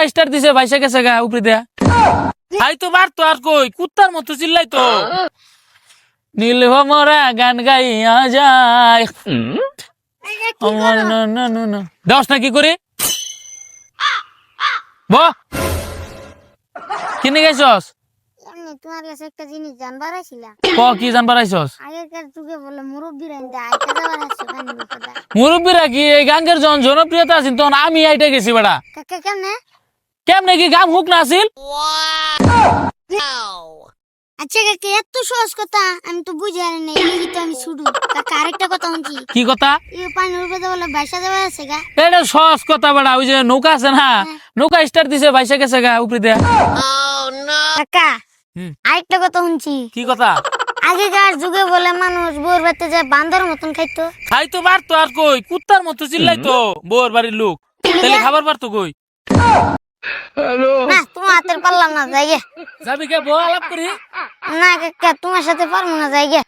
Star দিছে ভাইসা গেছে গা উপরে দেয়া আই তো বার তো আর কই কুত্তার মতো চিল্লাই তো নীল ভমরা গান গাইয়া যায় আমার না না না না দশ না কি করি ব কিনে গেছস এমনি তোমার কাছে একটা জিনিস জানবার আইছিলা ক কি জানবার আইছস আগেকার যুগে বলে মুরব্বীরা ইন্দা আইতা যাবার আছে কানি কথা মুরব্বীরা কি এই গাঙ্গের জন জনপ্রিয়তা আছে তখন আমি আইটা গেছি বেড়া কাকা কেমনে কেমনে কি গাম হুক না আসিল আচ্ছা কাকা এত সহজ কথা আমি তো বুঝি আর নাই এই তো আমি শুরু কাকা আরেকটা কথা শুনছি কি কথা এই পানির উপরে বলে ভাইসা যাবার আছে গা এটা সহজ কথা বেড়া ওই যে নৌকা আছে না নৌকা স্টার দিছে ভাইসা গেছে গা উপরে দেয়া কাকা হুম। আরেকটা কথা শুনছি কি কথা আগেকার যুগে বলে মানুষ বোর বাড়তে যায় বান্দর মতন খাইতো খাই তো পারতো আর কই কুত্তার মতো চিল্লাই তো বউর বাড়ির লোক তাহলে খাবার পারতো কই না তোমার হাতের পারলাম না যাই গে যাবি কে বউ আলাপ করি না কাকা তোমার সাথে পারবো না যাই গে